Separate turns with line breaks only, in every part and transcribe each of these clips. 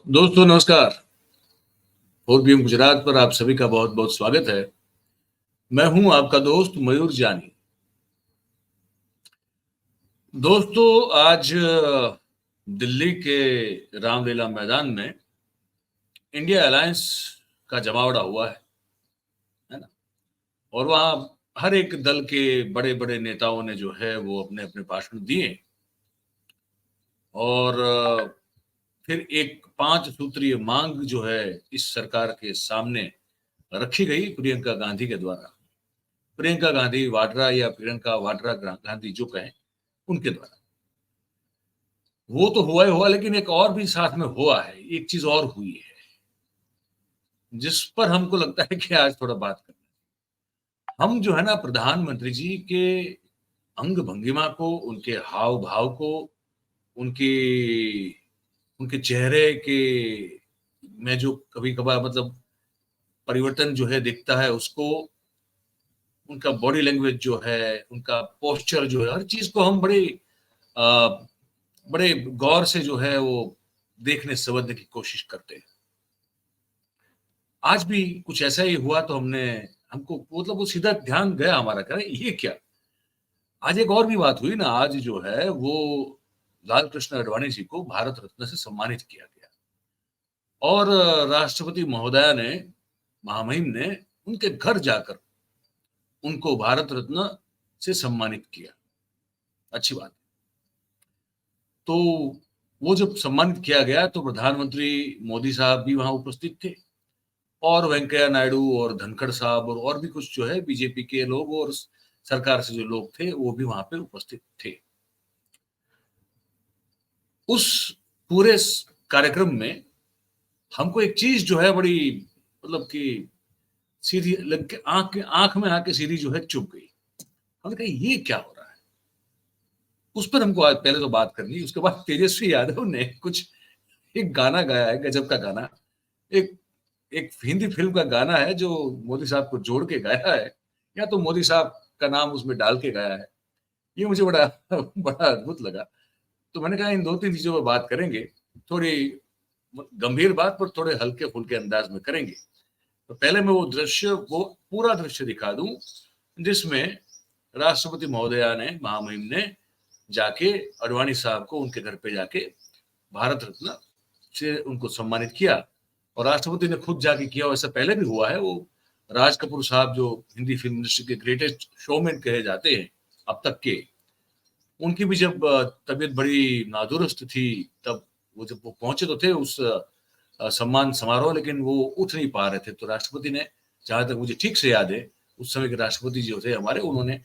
दोस्तों नमस्कार। 4PM गुजरात पर आप सभी का बहुत बहुत स्वागत है। मैं हूं आपका दोस्त मयूर जानी। दोस्तों आज दिल्ली के रामलीला मैदान में इंडिया अलायंस का जमावड़ा हुआ है ना। और वहां हर एक दल के बड़े बड़े नेताओं ने जो है वो अपने अपने भाषण दिए और फिर एक 5 सूत्रीय मांग जो है इस सरकार के सामने रखी गई प्रियंका गांधी के द्वारा। प्रियंका गांधी वाड्रा या प्रियंका वाड्रा गांधी जो कहें उनके द्वारा। वो तो हुआ ही हुआ, लेकिन एक और भी साथ में हुआ है, एक चीज और हुई है जिस पर हमको लगता है कि आज थोड़ा बात करना। हम जो है ना प्रधानमंत्री जी के अंग भंगिमा को, उनके हाव भाव को, उनके उनके चेहरे के में जो कभी कभार मतलब परिवर्तन जो है दिखता है उसको, उनका बॉडी लैंग्वेज जो है, उनका पोस्चर जो है, हर चीज को हम आ, बड़े गौर से जो है वो देखने समझने की कोशिश करते हैं। आज भी कुछ ऐसा ही हुआ तो हमको मतलब वो सीधा ध्यान गया हमारा, करें ये क्या। आज एक और भी बात हुई ना, आज जो है वो लाल कृष्ण आडवाणी जी को भारत रत्न से सम्मानित किया गया और राष्ट्रपति महोदया ने, महामहिम ने उनके घर जाकर उनको भारत रत्न से सम्मानित किया। अच्छी बात। तो वो जब सम्मानित किया गया तो प्रधानमंत्री मोदी साहब भी वहां उपस्थित थे और वेंकैया नायडू और धनखड़ साहब और भी कुछ जो है बीजेपी के लोग और सरकार से जो लोग थे वो भी वहां पे उपस्थित थे। उस पूरे कार्यक्रम में हमको एक चीज जो है बड़ी मतलब कि सीधी लग के आंख में आके सीधी जो है चुप गई। हमने कहा ये क्या हो रहा है। उस पर हमको आज पहले तो बात करनी। उसके बाद तेजस्वी यादव ने कुछ एक गाना गाया है, गजब का गाना। एक एक हिंदी फिल्म का गाना है जो मोदी साहब को जोड़ के गाया है, या तो मोदी साहब का नाम उसमें डाल के गाया है। ये मुझे बड़ा बड़ा अद्भुत लगा। तो मैंने कहा इन 2-3 चीजों पर बात करेंगे, थोड़ी गंभीर बात पर थोड़े हल्के फुल्के अंदाज में करेंगे। तो पहले मैं वो पूरा दृश्य दिखा दूं जिसमें राष्ट्रपति महोदया ने, महामहिम ने जाके अडवाणी साहब को उनके घर पे जाके भारत रत्न से उनको सम्मानित किया। और राष्ट्रपति ने खुद जाके किया, वैसा पहले भी हुआ है। वो राज कपूर साहब जो हिंदी फिल्म इंडस्ट्री के ग्रेटेस्ट शोमैन कहे जाते हैं अब तक के, उनकी भी जब तबीयत बड़ी नादुरुस्त थी तब वो जब वो पहुंचे तो थे उस सम्मान समारोह, लेकिन वो उठ नहीं पा रहे थे। तो राष्ट्रपति ने, जहां तक मुझे ठीक से याद है, उस समय के राष्ट्रपति जो थे हमारे, उन्होंने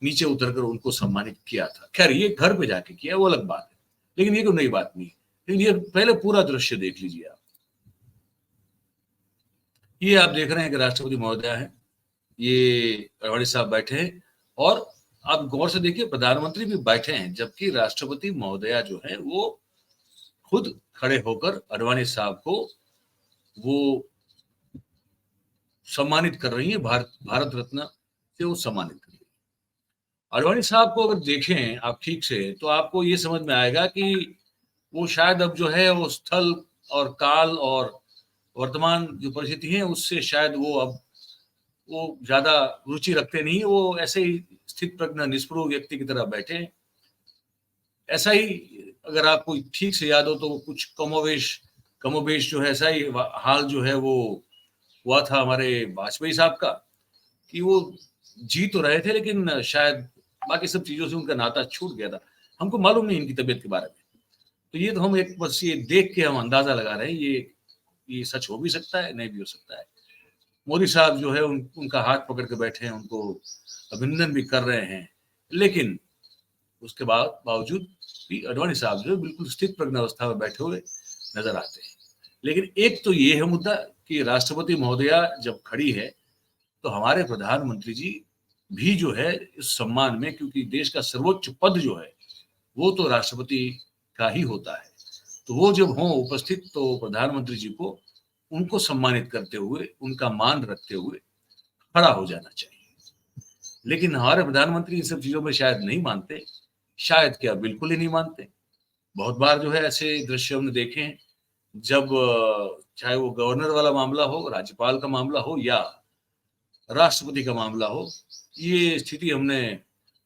नीचे उतरकर उनको सम्मानित किया था। खैर ये घर पे जाके किया वो अलग बात है, लेकिन ये कोई नई बात नहीं। लेकिन ये पहले पूरा दृश्य देख लीजिए आप। ये आप देख रहे हैं कि राष्ट्रपति महोदया है, ये अडवाणी साहब बैठे हैं और आप गौर से देखिए प्रधानमंत्री भी बैठे हैं, जबकि राष्ट्रपति महोदया जो है वो खुद खड़े होकर अडवाणी साहब को वो सम्मानित कर रही है, भारत रत्न से वो सम्मानित कर रही है। अडवाणी साहब को अगर देखें आप ठीक से तो आपको ये समझ में आएगा कि वो शायद अब जो है वो स्थल और काल और वर्तमान जो परिस्थिति है उससे शायद वो अब वो ज्यादा रुचि रखते नहीं। वो ऐसे ही स्थित प्रज्ञ निष्प्रुह व्यक्ति की तरह बैठे। ऐसा ही अगर आपको ठीक से याद हो तो कुछ कमोवेश जो है ऐसा ही हाल जो है वो हुआ था हमारे वाजपेयी साहब का, कि वो जी तो रहे थे लेकिन शायद बाकी सब चीजों से उनका नाता छूट गया था। हमको मालूम नहीं इनकी तबीयत के बारे में। तो ये तो हम एक बस ये देख के हम अंदाजा लगा रहे हैं, ये सच हो भी सकता है, नहीं भी हो सकता है। मोदी साहब जो है उनका हाथ पकड़ के बैठे हैं, उनको अभिनंदन भी कर रहे हैं, लेकिन उसके बावजूद भी अडवाणी साहब जो है बिल्कुल स्थित प्रज्ञावस्था में बैठे हुए नजर आते हैं। लेकिन एक तो ये है मुद्दा कि राष्ट्रपति महोदया जब खड़ी है तो हमारे प्रधानमंत्री जी भी जो है इस सम्मान में, क्योंकि देश का सर्वोच्च पद जो है वो तो राष्ट्रपति का ही होता है, तो वो जब हों उपस्थित तो प्रधानमंत्री जी को उनको सम्मानित करते हुए, उनका मान रखते हुए खड़ा हो जाना चाहिए। लेकिन हमारे प्रधानमंत्री इन सब चीजों में शायद नहीं मानते, शायद क्या बिल्कुल ही नहीं मानते। बहुत बार जो है ऐसे दृश्य हमने देखे हैं जब चाहे वो गवर्नर वाला मामला हो, राज्यपाल का मामला हो या राष्ट्रपति का मामला हो, ये स्थिति हमने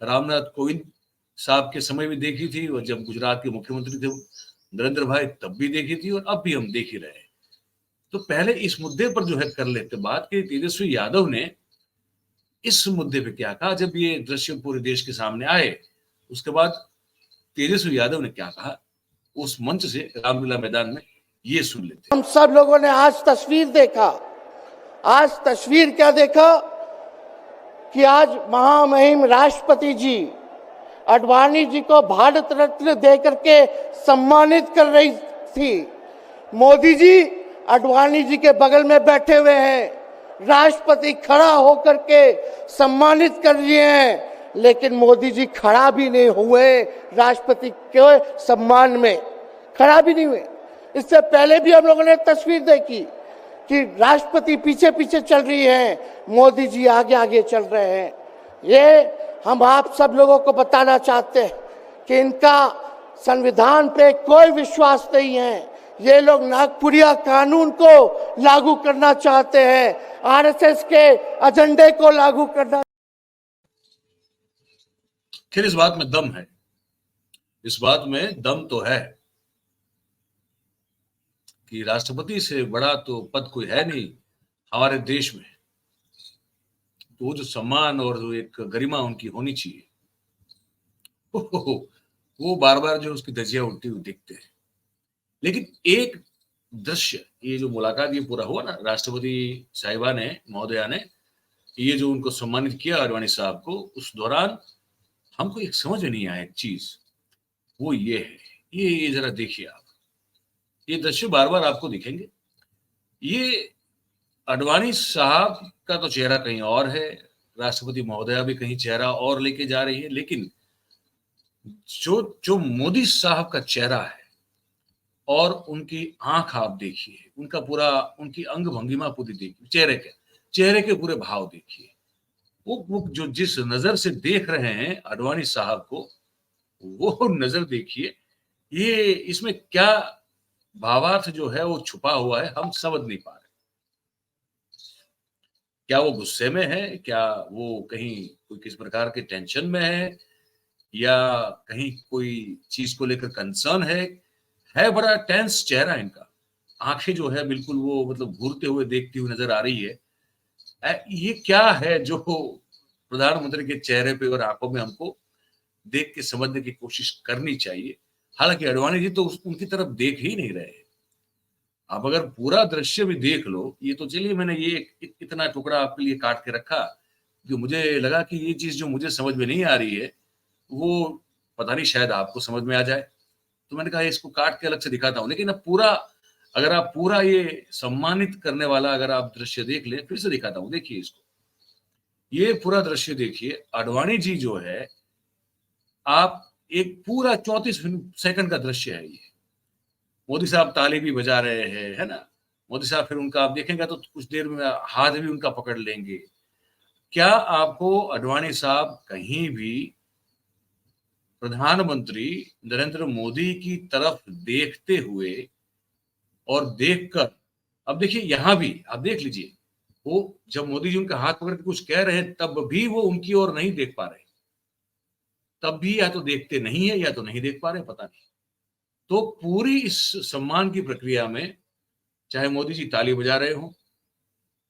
रामनाथ कोविंद साहब के समय भी देखी थी, और जब गुजरात के मुख्यमंत्री थे नरेंद्र भाई तब भी देखी थी, और अब भी हम देख ही रहे हैं। तो पहले इस मुद्दे पर जो है कर लेते बात कि तेजस्वी यादव ने इस मुद्दे पे क्या कहा जब ये दृश्य पूरे देश के सामने आए। उसके बाद तेजस्वी यादव ने क्या कहा उस मंच से रामलीला मैदान में, ये सुन लेते।
हम सब लोगों ने आज तस्वीर देखा। आज तस्वीर क्या देखा कि आज महामहिम राष्ट्रपति जी आडवाणी जी को भारत रत्न देकर के सम्मानित कर रही थी। मोदी जी आडवाणी जी के बगल में बैठे हुए हैं, राष्ट्रपति खड़ा होकर के सम्मानित कर रहे हैं, लेकिन मोदी जी खड़ा भी नहीं हुए राष्ट्रपति के सम्मान में, खड़ा भी नहीं हुए। इससे पहले भी हम लोगों ने तस्वीर देखी कि राष्ट्रपति पीछे पीछे चल रही है, मोदी जी आगे आगे चल रहे हैं। ये हम आप सब लोगों को बताना चाहते हैं कि इनका संविधान पे कोई विश्वास नहीं है। ये लोग नागपुरिया कानून को लागू करना चाहते हैं, आरएसएस के एजेंडे को लागू करना।
फिर इस बात में दम है, इस बात में दम तो है कि राष्ट्रपति से बड़ा तो पद कोई है नहीं हमारे देश में। तो वो जो सम्मान और जो एक गरिमा उनकी होनी चाहिए, वो बार बार जो उसकी धज्जियां उड़ती हुई दिखते हैं। लेकिन एक दृश्य, ये जो मुलाकात ये पूरा हुआ ना, राष्ट्रपति साहिबा ने, महोदया ने ये जो उनको सम्मानित किया आडवाणी साहब को, उस दौरान हमको एक समझ में नहीं आया एक चीज, वो ये है, ये जरा देखिए आप, ये दृश्य बार बार आपको दिखेंगे। ये आडवाणी साहब का तो चेहरा कहीं और है, राष्ट्रपति महोदया भी कहीं चेहरा और लेके जा रही है, लेकिन जो जो मोदी साहब का चेहरा है और उनकी आंख आप देखिए, उनका पूरा, उनकी अंग भंगिमा पूरी देखिए, चेहरे के पूरे भाव देखिए, वो जो जिस नजर से देख रहे हैं आडवाणी साहब को, वो नजर देखिए। ये इसमें क्या भावार्थ जो है वो छुपा हुआ है, हम समझ नहीं पा रहे। क्या वो गुस्से में है, क्या वो कहीं कोई किस प्रकार के टेंशन में है, या कहीं कोई चीज को लेकर कंसर्न है बड़ा टेंस चेहरा इनका। आंखें जो है बिल्कुल वो मतलब घूरते हुए देखती हुई नजर आ रही है। ये क्या है जो प्रधानमंत्री के चेहरे पे और आंखों में हमको देख के समझने की कोशिश करनी चाहिए। हालांकि आडवाणी जी तो उनकी तरफ देख ही नहीं रहे। आप अगर पूरा दृश्य भी देख लो, ये तो चलिए मैंने ये इतना टुकड़ा आपके लिए काट के रखा कि मुझे लगा कि ये चीज जो मुझे समझ में नहीं आ रही है वो पता नहीं शायद आपको समझ में आ जाए, तो मैंने कहा इसको काट के अलग से दिखाता हूं। लेकिन अब पूरा, अगर आप पूरा ये सम्मानित करने वाला अगर आप दृश्य देख ले, फिर से दिखाता हूं, देखिए इसको, ये पूरा दृश्य देखिए। आडवाणी जी जो है, आप एक पूरा 34 सेकंड का दृश्य है ये। मोदी साहब ताली भी बजा रहे हैं, है ना, मोदी साहब फिर उनका आप देखेंगे तो कुछ देर में हाथ भी उनका पकड़ लेंगे। क्या आपको आडवाणी साहब कहीं भी प्रधानमंत्री नरेंद्र मोदी की तरफ देखते हुए और देखकर, अब देखिए यहां भी आप देख लीजिए, वो जब मोदी जी उनका हाथ पकड़ के कुछ कह रहे हैं तब भी वो उनकी ओर नहीं देख पा रहे, तब भी या तो देखते नहीं है या तो नहीं देख पा रहे, पता नहीं। तो पूरी इस सम्मान की प्रक्रिया में चाहे मोदी जी ताली बजा रहे हो,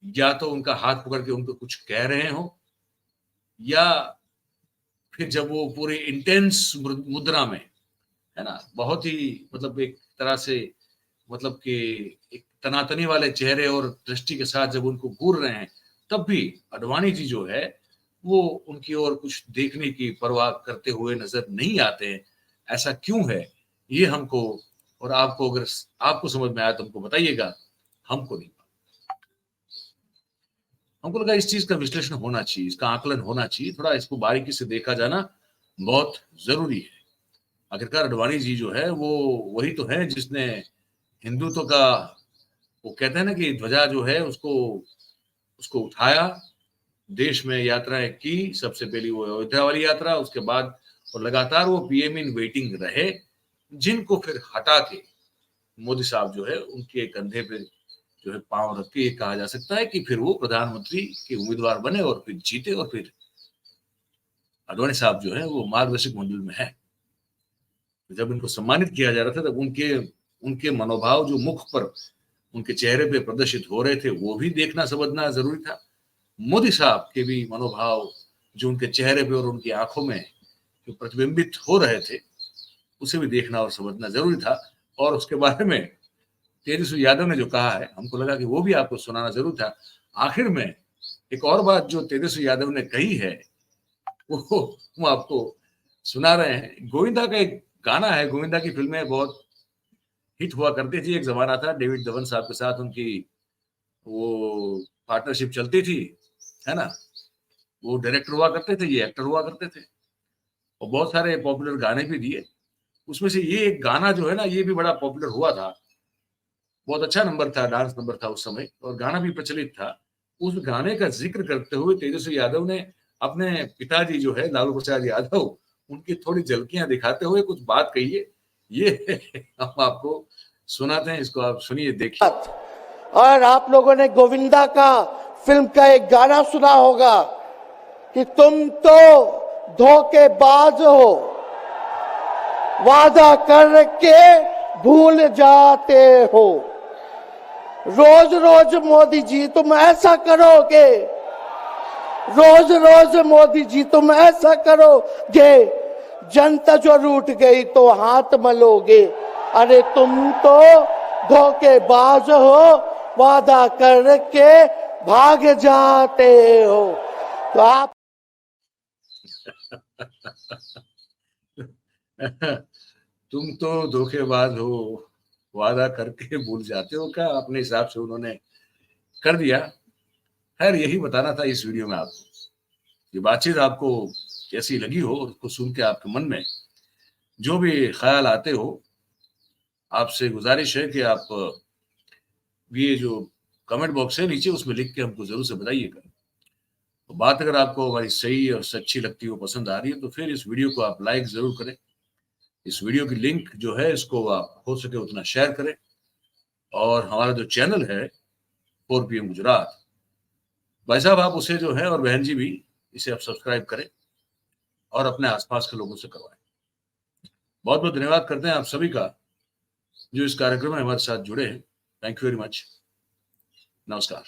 या तो उनका हाथ पकड़ के उनको कुछ कह रहे हो, या फिर जब वो पूरे इंटेंस मुद्रा में, है ना, बहुत ही मतलब एक तरह से मतलब कि एक तनातनी वाले चेहरे और दृष्टि के साथ जब उनको घूर रहे हैं, तब भी आडवाणी जी जो है वो उनकी ओर कुछ देखने की परवाह करते हुए नजर नहीं आते हैं। ऐसा क्यों है, ये हमको और आपको, अगर आपको समझ में आया तो हमको बताइएगा, हमको नहीं। हमको लगा इस चीज का विश्लेषण होना चाहिए, इसका आकलन होना चाहिए, थोड़ा इसको बारीकी से देखा जाना बहुत जरूरी है। आखिरकार आडवाणी जी जो है वो वही तो है जिसने हिंदुत्व का, वो कहते हैं ना कि ध्वजा जो है उसको उसको उठाया, देश में यात्राएं की, सबसे पहली वो अयोध्या वाली यात्रा, उसके बाद और लगातार वो पीएम इन वेटिंग रहे, जिनको फिर हटा के मोदी साहब जो है उनके कंधे पे जो है पांव रख के ये कहा जा सकता है कि फिर वो प्रधानमंत्री के उम्मीदवार बने और फिर जीते, और फिर आडवाणी साहब जो है वो मार्गदर्शक मंडल में है। जब इनको सम्मानित किया जा रहा था तब उनके उनके मनोभाव जो मुख पर उनके चेहरे पे प्रदर्शित हो रहे थे वो भी देखना समझना जरूरी था। मोदी साहब के भी मनोभाव जो उनके चेहरे पे और उनकी आंखों में जो प्रतिबिंबित हो रहे थे उसे भी देखना और समझना जरूरी था। और उसके बारे में तेजस्वी यादव ने जो कहा है, हमको लगा कि वो भी आपको सुनाना जरूर था। आखिर में एक और बात जो तेजस्वी यादव ने कही है वो हम आपको सुना रहे हैं। गोविंदा का एक गाना है, गोविंदा की फिल्में बहुत हिट हुआ करती थी, एक जमाना था डेविड धवन साहब के साथ उनकी वो पार्टनरशिप चलती थी, है ना। वो डायरेक्टर हुआ करते थे, ये एक्टर हुआ करते थे, और बहुत सारे पॉपुलर गाने भी दिए। उसमें से ये एक गाना जो है ना, ये भी बड़ा पॉपुलर हुआ था, बहुत अच्छा नंबर था, डांस नंबर था उस समय, और गाना भी प्रचलित था। उस गाने का जिक्र करते हुए तेजस्वी यादव ने अपने पिताजी जो है लालू प्रसाद यादव, उनकी थोड़ी झलकियां दिखाते हुए कुछ बात कही है। ये हम आपको सुनाते हैं, इसको आप सुनिए, देखिए।
और आप लोगों ने गोविंदा का फिल्म का एक गाना सुना होगा कि तुम तो धोखेबाज हो, वादा करके भूल जाते हो। रोज रोज मोदी जी तुम ऐसा करोगे, रोज रोज मोदी जी तुम ऐसा करोगे, जनता जो रूठ गई तो हाथ मलोगे। अरे तुम तो धोखेबाज हो, वादा करके भाग जाते हो। तो आप
तुम तो धोखेबाज हो, वादा करके भूल जाते हो, क्या अपने हिसाब से उन्होंने कर दिया। खैर यही बताना था इस वीडियो में आपको। ये बातचीत आपको कैसी लगी हो, उसको सुन के आपके मन में जो भी ख्याल आते हो, आपसे गुजारिश है कि आप ये जो कमेंट बॉक्स है नीचे, उसमें लिख के हमको जरूर से बताइएगा। तो बात अगर आपको हमारी सही और सच्ची लगती हो, पसंद आ रही है, तो फिर इस वीडियो को आप लाइक जरूर करें। इस वीडियो की लिंक जो है इसको आप हो सके उतना शेयर करें, और हमारा जो चैनल है 4PM गुजरात, भाई साहब आप उसे जो है, और बहन जी भी, इसे आप सब्सक्राइब करें और अपने आसपास के लोगों से करवाएं। बहुत बहुत धन्यवाद करते हैं आप सभी का जो इस कार्यक्रम में हमारे साथ जुड़े हैं। Thank you very much. नमस्कार।